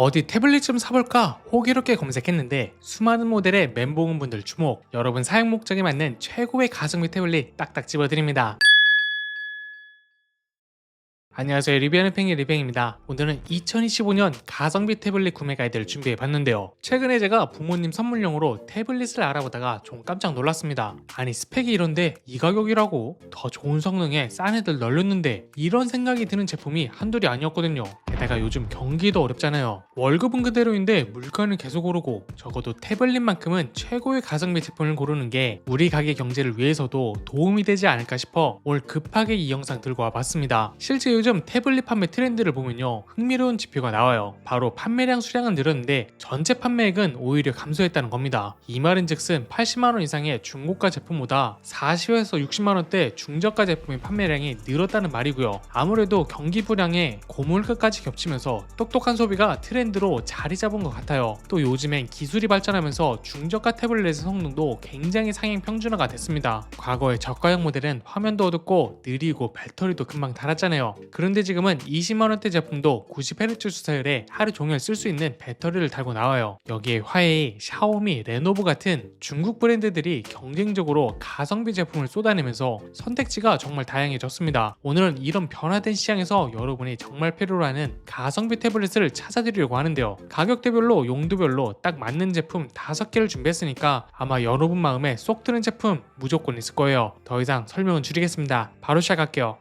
어디 태블릿 좀 사볼까 호기롭게 검색했는데 수많은 모델의 멘붕분들 주목. 여러분 사용 목적에 맞는 최고의 가성비 태블릿 딱딱 집어드립니다. 안녕하세요, 리뷰하는 팽이 리뱅입니다. 오늘은 2025년 가성비 태블릿 구매 가이드를 준비해봤는데요. 최근에 제가 부모님 선물용으로 태블릿을 알아보다가 좀 깜짝 놀랐습니다. 아니 스펙이 이런데 이 가격이라고? 더 좋은 성능에 싼 애들 널렸는데, 이런 생각이 드는 제품이 한둘이 아니었거든요. 게다가 요즘 경기도 어렵잖아요. 월급은 그대로인데 물가는 계속 오르고, 적어도 태블릿만큼은 최고의 가성비 제품을 고르는 게 우리 가게 경제를 위해서도 도움이 되지 않을까 싶어 오늘 급하게 이 영상 들고 와봤습니다. 실제 요즘 태블릿 판매 트렌드를 보면요, 흥미로운 지표가 나와요. 바로 판매량 수량은 늘었는데 전체 판매액은 오히려 감소했다는 겁니다. 이 말인즉슨 80만원 이상의 중고가 제품보다 40에서 60만원대 중저가 제품의 판매량이 늘었다는 말이고요. 아무래도 경기 불황에 고물가까지 겹치면서 똑똑한 소비가 트렌드로 자리 잡은 것 같아요. 또 요즘엔 기술이 발전하면서 중저가 태블릿의 성능도 굉장히 상향 평준화가 됐습니다. 과거의 저가형 모델은 화면도 어둡고 느리고 배터리도 금방 닳았잖아요. 그런데 지금은 20만원대 제품도 90Hz 주사율에 하루 종일 쓸 수 있는 배터리를 달고 나와요. 여기에 화웨이, 샤오미, 레노버 같은 중국 브랜드들이 경쟁적으로 가성비 제품을 쏟아내면서 선택지가 정말 다양해졌습니다. 오늘은 이런 변화된 시장에서 여러분이 정말 필요로 하는 가성비 태블릿을 찾아드리려고 하는데요. 가격대별로 용도별로 딱 맞는 제품 5개를 준비했으니까 아마 여러분 마음에 쏙 드는 제품 무조건 있을 거예요. 더 이상 설명은 줄이겠습니다. 바로 시작할게요.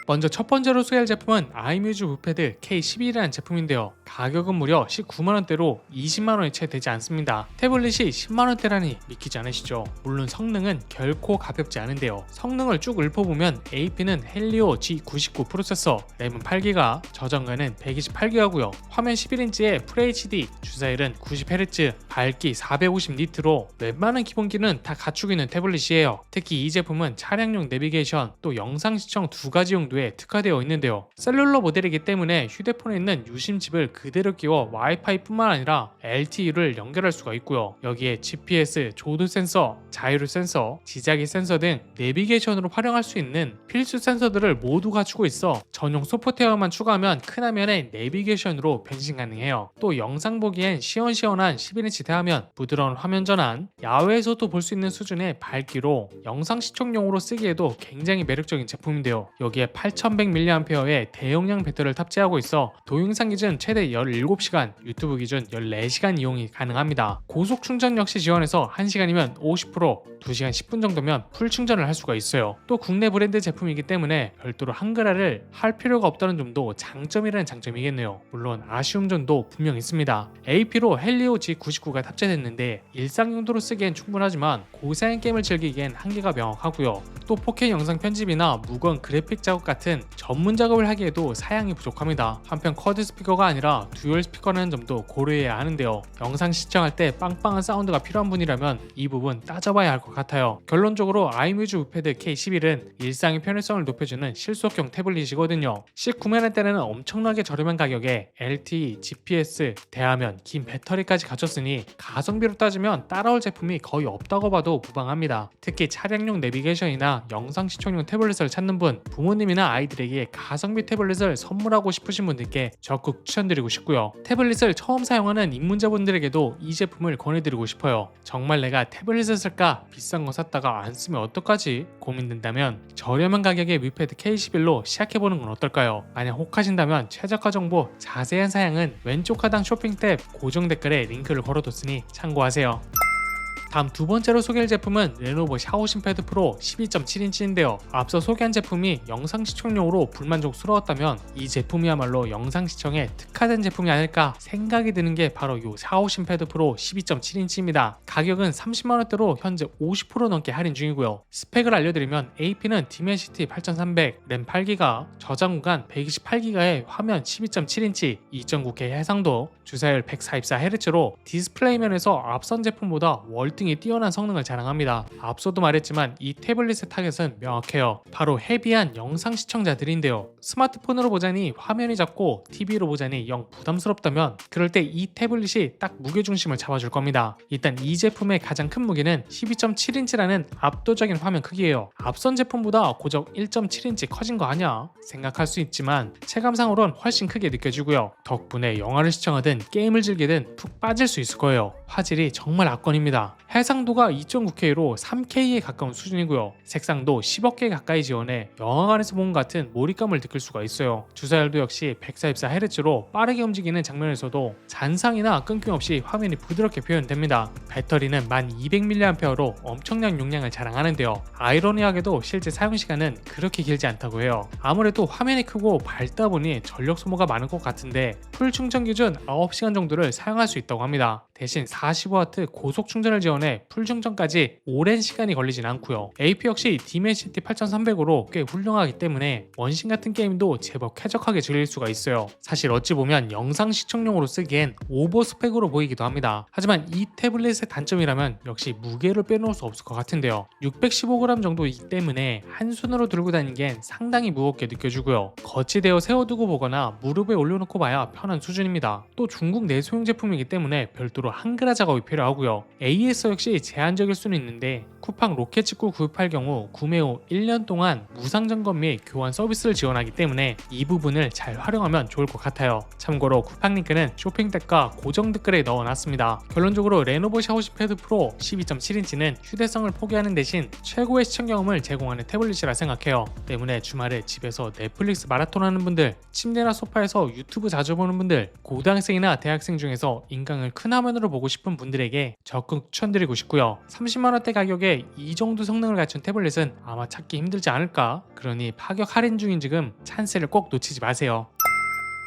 먼저 첫 번째로 소개할 제품은 아이뮤즈 무패드 K11이라는 제품인데요. 가격은 무려 19만원대로 20만원이 채 되지 않습니다. 태블릿이 10만원대라니 믿기지 않으시죠? 물론 성능은 결코 가볍지 않은데요. 성능을 쭉 읊어보면 AP는 헬리오 G99 프로세서, 램은 8기가, 저장가는 128기가고요. 화면 11인치에 FHD, 주사율은 90Hz, 밝기 450니트로 웬만한 기본기는 다 갖추고 있는 태블릿이에요. 특히 이 제품은 차량용 내비게이션, 또 영상 시청 두 가지 용도에 특화되어 있는데요. 셀룰러 모델이기 때문에 휴대폰에 있는 유심칩을 그대로 끼워 와이파이뿐만 아니라 LTE를 연결할 수가 있고요. 여기에 GPS, 조도 센서, 자이로 센서, 지자기 센서 등 내비게이션으로 활용할 수 있는 필수 센서들을 모두 갖추고 있어 전용 소프트웨어만 추가하면 큰 화면의 내비게이션으로 변신 가능해요. 또 영상 보기엔 시원시원한 11인치 대화면, 부드러운 화면 전환, 야외에서도 볼 수 있는 수준의 밝기로 영상 시청용으로 쓰기에도 굉장히 매력적인 제품인데요. 여기에 8100mAh의 대용량 배터리를 탑재하고 있어 동영상 기준 최대 17시간, 유튜브 기준 14시간 이용이 가능합니다. 고속 충전 역시 지원해서 1시간이면 50%, 2시간 10분 정도면 풀 충전을 할 수가 있어요. 또 국내 브랜드 제품이기 때문에 별도로 한글화를 할 필요가 없다는 점도 장점이라는 장점이겠네요. 물론 아쉬운 점도 분명 있습니다. AP로 헬리오 G99가 탑재됐는데 일상 용도로 쓰기엔 충분하지만 고사양 게임을 즐기기엔 한계가 명확하고요. 또 4K 영상 편집이나 무거운 그래픽 작업 같은 전문 작업을 하기에도 사양이 부족합니다. 한편 쿼드 스피커가 아니라 듀얼 스피커라는 점도 고려해야 하는데요. 영상 시청할 때 빵빵한 사운드가 필요한 분이라면 이 부분 따져봐야 할 것 같아요. 결론적으로 아이뮤즈 무패드 K11은 일상의 편의성을 높여주는 실속형 태블릿이거든요. 식 구매할 때는 엄청나게 저렴한 가격에 LTE, GPS, 대화면, 긴 배터리까지 갖췄으니 가성비로 따지면 따라올 제품이 거의 없다고 봐도 무방합니다. 특히 차량용 내비게이션이나 영상 시청용 태블릿을 찾는 분, 부모님이나 아이들에게 가성비 태블릿을 선물하고 싶으신 분들께 적극 추천드리고 싶고요. 태블릿을 처음 사용하는 입문자분들에게도 이 제품을 권해드리고 싶어요. 정말 내가 태블릿을 쓸까? 비싼 거 샀다가 안 쓰면 어떡하지? 고민된다면 저렴한 가격의 뮤패드 K11로 시작해보는 건 어떨까요? 만약 혹하신다면 최저가 정보, 자세한 사양은 왼쪽 하단 쇼핑 탭 고정 댓글에 링크를 걸어뒀으니 참고하세요. 다음 두 번째로 소개할 제품은 레노버 샤오신 패드 프로 12.7인치인데요. 앞서 소개한 제품이 영상 시청용으로 불만족스러웠다면 이 제품이야말로 영상 시청에 특화된 제품이 아닐까 생각이 드는 게 바로 이 샤오신 패드 프로 12.7인치입니다. 가격은 30만원대로 현재 50% 넘게 할인 중이고요. 스펙을 알려드리면 AP는 디멘시티 8300, 램 8기가, 저장 공간 128기가의 화면 12.7인치, 2.9K 해상도, 주사율 144Hz로 디스플레이 면에서 앞선 제품보다 월티 월등히 뛰어난 성능을 자랑합니다. 앞서도 말했지만 이 태블릿의 타겟은 명확해요. 바로 헤비한 영상 시청자들인데요. 스마트폰으로 보자니 화면이 작고 TV로 보자니 영 부담스럽다면 그럴 때 이 태블릿이 딱 무게중심을 잡아줄 겁니다. 일단 이 제품의 가장 큰 무게는 12.7인치라는 압도적인 화면 크기예요. 앞선 제품보다 고작 1.7인치 커진 거 아니야? 생각할 수 있지만 체감상으론 훨씬 크게 느껴지고요. 덕분에 영화를 시청하든 게임을 즐기든 푹 빠질 수 있을 거예요. 화질이 정말 압권입니다. 해상도가 2.9K로 3K에 가까운 수준이고요. 색상도 10억개 가까이 지원해 영화관에서 본 것 같은 몰입감을 느낄 수가 있어요. 주사열도 역시 144Hz로 빠르게 움직이는 장면에서도 잔상이나 끊김 없이 화면이 부드럽게 표현됩니다. 배터리는 1200mAh로 엄청난 용량을 자랑하는데요. 아이러니하게도 실제 사용시간은 그렇게 길지 않다고 해요. 아무래도 화면이 크고 밝다 보니 전력 소모가 많은 것 같은데 풀 충전 기준 9시간 정도를 사용할 수 있다고 합니다. 대신 45W 고속 충전을 지원해 풀 충전까지 오랜 시간이 걸리진 않고요. AP 역시 디멘시티 8300으로 꽤 훌륭하기 때문에 원신 같은 게임도 제법 쾌적하게 즐길 수가 있어요. 사실 어찌 보면 영상 시청용으로 쓰기엔 오버 스펙으로 보이기도 합니다. 하지만 이 태블릿의 단점이라면 역시 무게를 빼놓을 수 없을 것 같은데요. 615g 정도이기 때문에 한 손으로 들고 다니기엔 상당히 무겁게 느껴지고요. 거치대어 세워두고 보거나 무릎에 올려놓고 봐야 편한 수준입니다. 또 중국 내소용 제품이기 때문에 별도로 한글화 작업이 필요하고요. AS 역시 제한적일 수는 있는데 쿠팡 로켓19 구입할 경우 구매 후 1년 동안 무상 점검 및 교환 서비스를 지원하기 때문에 이 부분을 잘 활용하면 좋을 것 같아요. 참고로 쿠팡 링크는 쇼핑 탭과 고정 댓글에 넣어놨습니다. 결론적으로 레노버 샤오시 패드 프로 12.7인치는 휴대성을 포기하는 대신 최고의 시청 경험을 제공하는 태블릿이라 생각해요. 때문에 주말에 집에서 넷플릭스 마라톤 하는 분들, 침대나 소파에서 유튜브 자주 보는 분들, 고등학생이나 대학생 중에서 인강을 큰 화면으로 보고 싶은 분들에게 적극 추천드리고 싶고요. 30만원대 가격에 이 정도 성능을 갖춘 태블릿은 아마 찾기 힘들지 않을까? 그러니 파격 할인 중인 지금 찬스를 꼭 놓치지 마세요.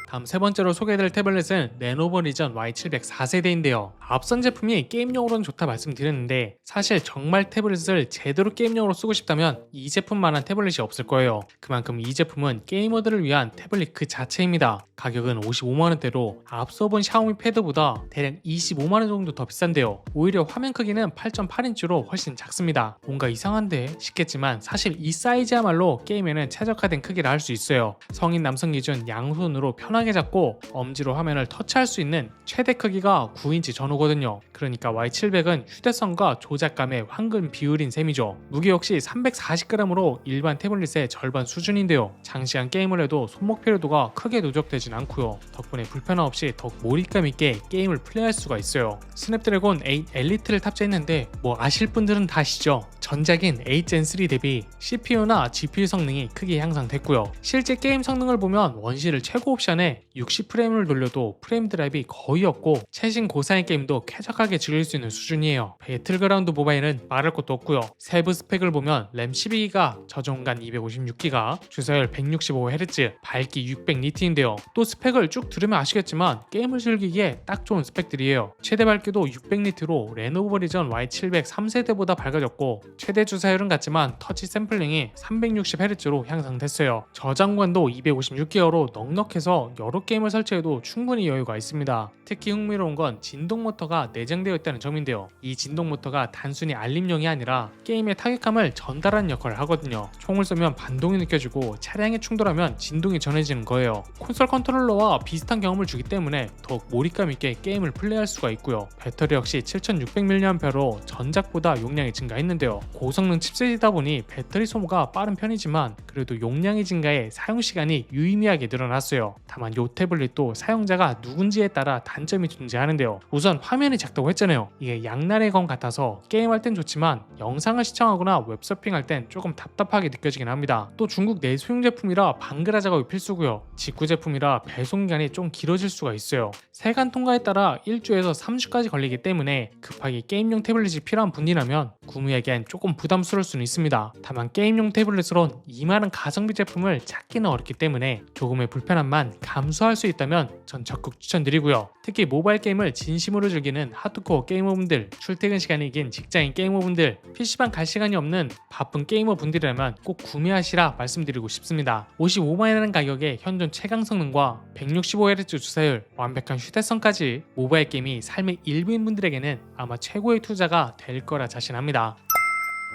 다음 세 번째로 소개해드릴 태블릿은 레노버 리전 Y700 4세대인데요. 앞선 제품이 게임용으로는 좋다 말씀드렸는데 사실 정말 태블릿을 제대로 게임용으로 쓰고 싶다면 이 제품만한 태블릿이 없을 거예요. 그만큼 이 제품은 게이머들을 위한 태블릿 그 자체입니다. 가격은 55만원대로 앞서 본 샤오미 패드보다 대략 25만원 정도 더 비싼데요. 오히려 화면 크기는 8.8인치로 훨씬 작습니다. 뭔가 이상한데 싶겠지만 사실 이 사이즈야말로 게임에는 최적화된 크기라 할 수 있어요. 성인 남성 기준 양손으로 편하게 잡고 엄지로 화면을 터치할 수 있는 최대 크기가 9인치 전후거든요. 그러니까 Y700은 휴대성과 조작감의 황금 비율인 셈이죠. 무게 역시 340g으로 일반 태블릿의 절반 수준인데요. 장시간 게임을 해도 손목 피로도가 크게 누적되진 않고요. 덕분에 불편함 없이 더욱 몰입감 있게 게임을 플레이할 수가 있어요. 스냅드래곤 8 엘리트를 탑재했는데 뭐 아실 분들은 다 아시죠? 전작인 8gen3 대비 CPU나 GPU 성능이 크게 향상됐고요. 실제 게임 성능을 보면 원시를 최고 옵션에 60프레임을 돌려도 프레임 드랍이 거의 없고 최신 고사양 게임도 쾌적하게 즐길 수 있는 수준이에요. 배틀그라운드 모바일은 말할 것도 없고요. 세부 스펙을 보면 램 12기가, 저장공간 256기가, 주사율 165Hz, 밝기 600니트인데요. 또 스펙을 쭉 들으면 아시겠지만 게임을 즐기기에 딱 좋은 스펙들이에요. 최대 밝기도 600니트로 레노버 리전 Y700 3세대보다 밝아졌고 최대 주사율은 같지만 터치 샘플링이 360Hz로 향상됐어요. 저장공간도 256기가로 넉넉해서 여러 게임을 설치해도 충분히 여유가 있습니다. 특히 흥미로운 건 진동 모터가 내장되어 있다는 점인데요. 이 진동 모터가 단순히 알림용이 아니라 게임의 타격감을 전달하는 역할을 하거든요. 총을 쏘면 반동이 느껴지고 차량에 충돌하면 진동이 전해지는 거예요. 콘솔 컨트롤러와 비슷한 경험을 주기 때문에 더욱 몰입감 있게 게임을 플레이할 수가 있고요. 배터리 역시 7600mAh로 전작보다 용량이 증가했는데요. 고성능 칩셋이다 보니 배터리 소모가 빠른 편이지만 그래도 용량이 증가해 사용시간이 유의미하게 늘어났어요. 다만 이 태블릿도 사용자가 누군지에 따라 단점이 존재하는데요. 우선 화면이 작다고 했잖아요. 이게 양날의 검 같아서 게임할 땐 좋지만 영상을 시청하거나 웹서핑할 땐 조금 답답하게 느껴지긴 합니다. 또 중국 내소용 제품이라 방글화 작업이 필수고요. 직구 제품이라 배송 기간이 좀 길어질 수가 있어요. 세관 통과에 따라 1주에서 3주까지 걸리기 때문에 급하게 게임용 태블릿이 필요한 분이라면 구매하기엔 조금 부담스러울 수는 있습니다. 다만 게임용 태블릿으론 이만한 가성비 제품을 찾기는 어렵기 때문에 조금의 불편함만 감수할 수 있다면 전 적극 추천드리고요. 특히 모바일 게임을 진심으로 즐기는 하드코어 게이머분들, 출퇴근 시간이 긴 직장인 게이머분들, PC방 갈 시간이 없는 바쁜 게이머분들이라면 꼭 구매하시라 말씀드리고 싶습니다. 55만원이라는 가격에 현존 최강 성능과 165Hz 주사율, 완벽한 휴대성까지 모바일 게임이 삶의 일부인 분들에게는 아마 최고의 투자가 될 거라 자신합니다.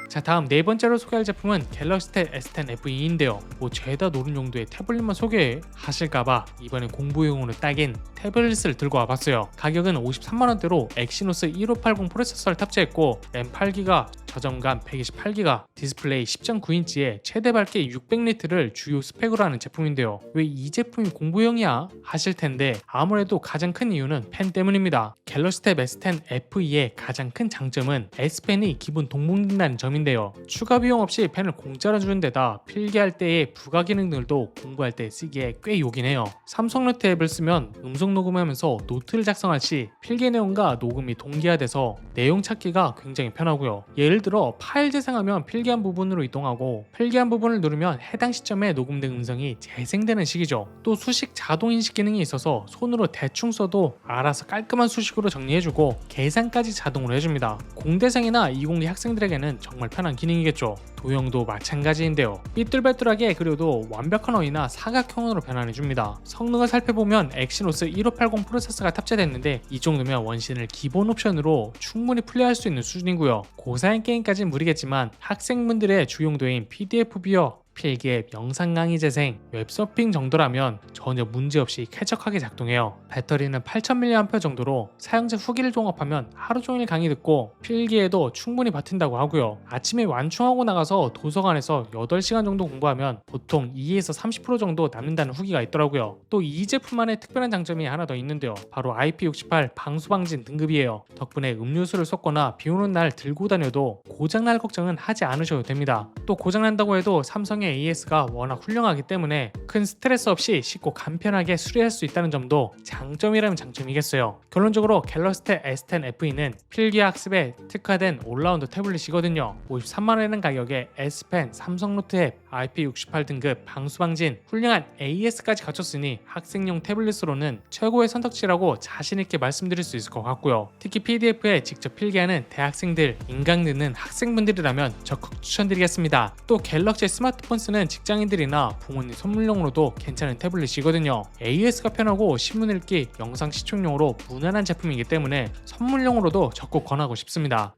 자, 다음 네 번째로 소개할 제품은 갤럭시 탭 S10 FE인데요. 뭐 죄다 노는 용도의 태블릿만 소개하실까봐 이번엔 공부용으로 딱인 태블릿을 들고 와봤어요. 가격은 53만원대로 엑시노스 1580 프로세서를 탑재했고 램 8기가, 저점감 128기가, 디스플레이 10.9인치에 최대 밝기 600니트를 주요 스펙으로 하는 제품인데요. 왜 이 제품이 공부용이야? 하실 텐데 아무래도 가장 큰 이유는 펜 때문입니다. 갤럭시 탭 S10 FE의 가장 큰 장점은 S펜이 기본 동봉된다는 점인데요. 추가 비용 없이 펜을 공짜로 주는 데다 필기할 때의 부가 기능들도 공부할 때 쓰기에 꽤 요긴해요. 삼성 노트 앱을 쓰면 음성 녹음하면서 노트를 작성할 시 필기 내용과 녹음이 동기화돼서 내용 찾기가 굉장히 편하고요. 예를 들어 파일 재생하면 필기한 부분으로 이동하고 필기한 부분을 누르면 해당 시점에 녹음된 음성이 재생되는 식이죠. 또 수식 자동 인식 기능이 있어서 손으로 대충 써도 알아서 깔끔한 수식으로 정리해주고 계산까지 자동으로 해줍니다. 공대생이나 202 학생들에게는 정말 편한 기능이겠죠. 도형도 마찬가지인데요. 삐뚤빼뚤하게 그려도 완벽한 어휘나 사각형으로 변환해줍니다. 성능을 살펴보면 엑시노스 1580 프로세서가 탑재됐는데 이 정도면 원신을 기본 옵션으로 충분히 플레이할 수 있는 수준이고요. 고사양 게임까지는 무리겠지만 학생분들의 주용도인 PDF 비어, 필기앱, 영상 강의 재생, 웹서핑 정도라면 전혀 문제없이 쾌적하게 작동해요. 배터리는 8000mAh 정도로 사용자 후기를 종합하면 하루 종일 강의 듣고 필기에도 충분히 버틴다고 하고요. 아침에 완충하고 나가서 도서관에서 8시간 정도 공부하면 보통 2에서 30% 정도 남는다는 후기가 있더라고요. 또 이 제품만의 특별한 장점이 하나 더 있는데요. 바로 IP68 방수방진 등급이에요. 덕분에 음료수를 쏟거나 비오는 날 들고 다녀도 고장날 걱정은 하지 않으셔도 됩니다. 또 고장난다고 해도 삼성의 AS가 워낙 훌륭하기 때문에 큰 스트레스 없이 쉽고 간편하게 수리할 수 있다는 점도 장점이라면 장점이겠어요. 결론적으로 갤럭시 탭 S10 FE는 필기 학습에 특화된 올라운드 태블릿이거든요. 53만원이라는 가격에 S펜, 삼성노트 앱, IP68 등급, 방수방진, 훌륭한 AS까지 갖췄으니 학생용 태블릿으로는 최고의 선택지라고 자신있게 말씀드릴 수 있을 것 같고요. 특히 PDF에 직접 필기하는 대학생들, 인강 듣는 학생분들이라면 적극 추천드리겠습니다. 또 갤럭시 스마트폰 쓰는 직장인들이나 부모님 선물용으로도 괜찮은 태블릿이거든요. AS가 편하고 신문 읽기, 영상 시청용으로 무난한 제품이기 때문에 선물용으로도 적극 권하고 싶습니다.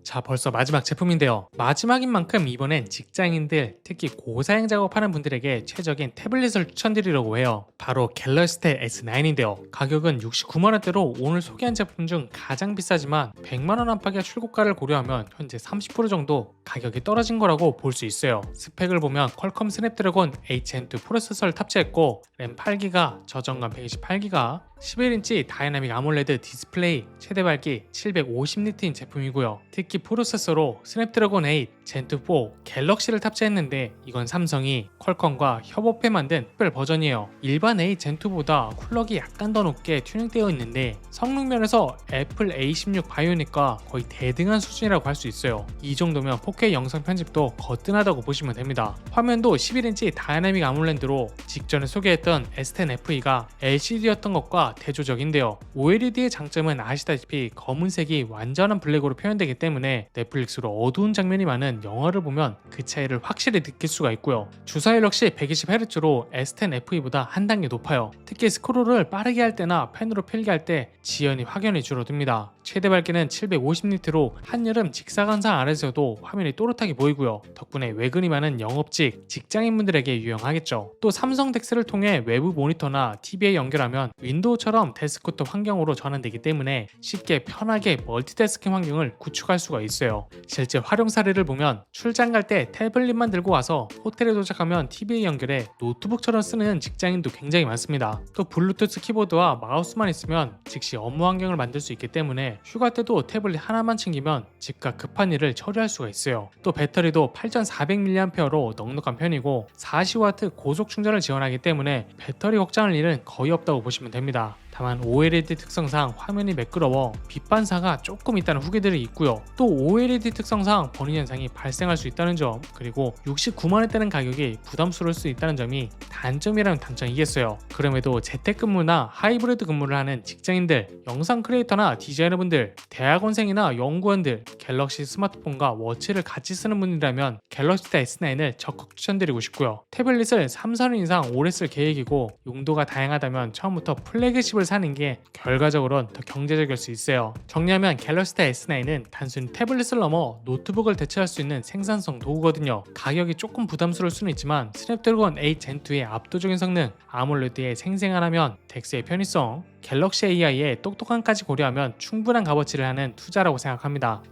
자, 벌써 마지막 제품인데요. 마지막인 만큼 이번엔 직장인들, 특히 고사양 작업하는 분들에게 최적인 태블릿을 추천드리려고 해요. 바로 갤럭시 탭 S9인데요. 가격은 69만원대로 오늘 소개한 제품 중 가장 비싸지만 100만원 안팎의 출고가를 고려하면 현재 30% 정도 가격이 떨어진 거라고 볼 수 있어요. 스펙을 보면 퀄컴 스냅드래곤 HN2 프로세서를 탑재했고 램 8기가, 저점감 128기가, 11인치 다이나믹 아몰레드 디스플레이, 최대 밝기 750니트인 제품이고요. 특히 프로세서로 스냅드래곤 8 젠2 4 갤럭시를 탑재했는데 이건 삼성이 퀄컴과 협업해 만든 특별 버전이에요. 일반 A 젠2보다 쿨럭이 약간 더 높게 튜닝되어 있는데 성능 면에서 애플 A16 바이오닉과 거의 대등한 수준이라고 할 수 있어요. 이 정도면 4K 영상 편집도 거뜬하다고 보시면 됩니다. 화면도 11인치 다이나믹 아몰레드로 직전에 소개했던 S10 FE가 LCD였던 것과 대조적인데요. OLED의 장점은 아시다시피 검은색이 완전한 블랙으로 표현되기 때문에 넷플릭스로 어두운 장면이 많은 영화를 보면 그 차이를 확실히 느낄 수가 있고요. 주사율 역시 120Hz로 S10 FE보다 한 단계 높아요. 특히 스크롤을 빠르게 할 때나 펜으로 필기할 때 지연이 확연히 줄어듭니다. 최대 밝기는 750니트로 한여름 직사광선 아래서도 화면이 또렷하게 보이고요. 덕분에 외근이 많은 영업직, 직장인분들에게 유용하겠죠. 또 삼성 덱스를 통해 외부 모니터나 TV에 연결하면 윈도우처럼 데스크톱 환경으로 전환되기 때문에 쉽게 편하게 멀티태스킹 환경을 구축할 수가 있어요. 실제 활용 사례를 보면 출장 갈 때 태블릿만 들고 와서 호텔에 도착하면 TV에 연결해 노트북처럼 쓰는 직장인도 굉장히 많습니다. 또 블루투스 키보드와 마우스만 있으면 즉시 업무 환경을 만들 수 있기 때문에 휴가 때도 태블릿 하나만 챙기면 즉각 급한 일을 처리할 수가 있어요. 또 배터리도 8400mAh로 넉넉한 편이고 40W 고속 충전을 지원하기 때문에 배터리 걱정할 일은 거의 없다고 보시면 됩니다. 다만 OLED 특성상 화면이 매끄러워 빛 반사가 조금 있다는 후기들이 있고요. 또 OLED 특성상 버닝 현상이 발생할 수 있다는 점, 그리고 69만원대는 가격이 부담스러울 수 있다는 점이 단점이라면 단점이겠어요. 그럼에도 재택근무나 하이브리드 근무를 하는 직장인들, 영상 크리에이터나 디자이너분들, 대학원생이나 연구원들, 갤럭시 스마트폰과 워치를 같이 쓰는 분이라면 갤럭시 타 S9을 적극 추천드리고 싶고요. 태블릿을 3, 4년 이상 오래 쓸 계획이고 용도가 다양하다면 처음부터 플래그십을 사는 게 결과적으로는 더 경제적일 수 있어요. 정리하면 갤럭시 타 S9은 단순히 태블릿을 넘어 노트북을 대체할 수 있는 생산성 도구거든요. 가격이 조금 부담스러울 수는 있지만 스냅드래곤 8 젠2의 압도적인 성능, 아몰레드의 생생한 화면, 덱스의 편의성, 갤럭시 AI의 똑똑함까지 고려하면 충분한 값어치를 하는 투자라고 생각합니다.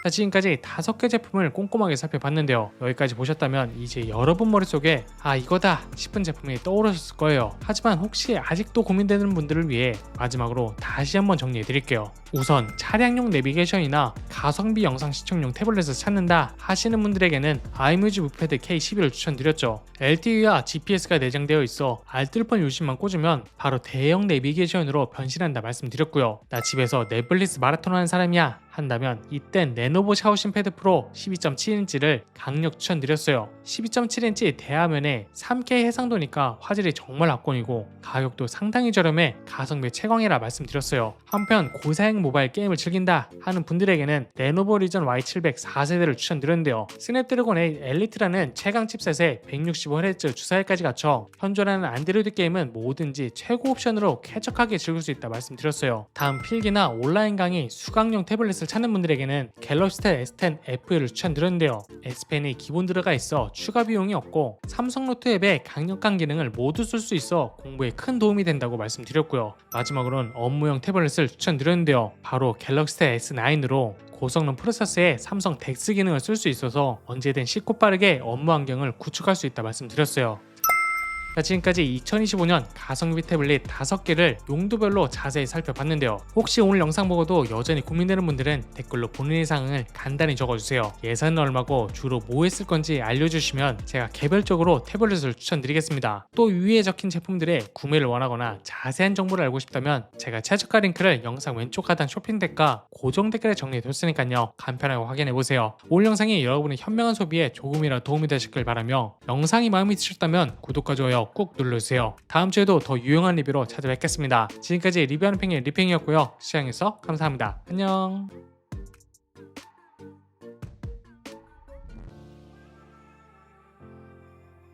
자, 지금까지 5개 제품을 꼼꼼하게 살펴봤는데요. 여기까지 보셨다면 이제 여러분 머릿속에 이거다 싶은 제품이 떠오르셨을 거예요. 하지만 혹시 아직도 고민되는 분들을 위해 마지막으로 다시 한번 정리해 드릴게요. 우선 차량용 내비게이션이나 가성비 영상 시청용 태블릿을 찾는다 하시는 분들에게는 iMusic 무패드 K11을 추천드렸죠. LTE와 GPS가 내장되어 있어 알뜰폰 요즘만 꽂으면 바로 대형 내비게이션으로 변신한다 말씀드렸고요. 나 집에서 내블리스 마라톤 하는 사람이야 한다면 이땐 레노버 샤오신 패드 프로 12.7인치를 강력 추천드렸어요. 12.7인치 대화면에 3K 해상도니까 화질이 정말 압권이고 가격도 상당히 저렴해 가성비 최강이라 말씀드렸어요. 한편 고사양 모바일 게임을 즐긴다 하는 분들에게는 레노버 리전 Y700 4세대를 추천드렸는데요. 스냅드래곤 8 엘리트라는 최강 칩셋에 165Hz 주사위까지 갖춰 현존하는 안드로이드 게임은 뭐든지 최고 옵션으로 쾌적하게 즐길 수 있다 말씀드렸어요. 다음 필기나 온라인 강의, 수강용 태블릿을 찾는 분들에게는 갤럭시 탭 S10 FE를 추천드렸는데요. S펜이 기본 들어가 있어 추가 비용이 없고 삼성 노트 앱의 강력한 기능을 모두 쓸 수 있어 공부에 큰 도움이 된다고 말씀드렸고요. 마지막으로는 업무용 태블릿을 추천드렸는데요. 바로 갤럭시 탭 S9으로 고성능 프로세서에 삼성 덱스 기능을 쓸 수 있어서 언제든 쉽고 빠르게 업무 환경을 구축할 수 있다 말씀드렸어요. 자, 지금까지 2025년 가성비 태블릿 5개를 용도별로 자세히 살펴봤는데요. 혹시 오늘 영상 보고도 여전히 고민되는 분들은 댓글로 본인의 상황을 간단히 적어주세요. 예산은 얼마고 주로 뭐 했을 건지 알려주시면 제가 개별적으로 태블릿을 추천드리겠습니다. 또 위에 적힌 제품들의 구매를 원하거나 자세한 정보를 알고 싶다면 제가 최저가 링크를 영상 왼쪽 하단 쇼핑 댓과 고정 댓글에 정리해뒀으니까요. 간편하게 확인해보세요. 오늘 영상이 여러분의 현명한 소비에 조금이라도 도움이 되셨길 바라며 영상이 마음에 드셨다면 구독과 좋아요 꼭 눌러주세요. 다음 주에도 더 유용한 리뷰로 찾아뵙겠습니다. 지금까지 리뷰하는 팽의 리팽이었고요. 시청해주셔서 감사합니다. 안녕.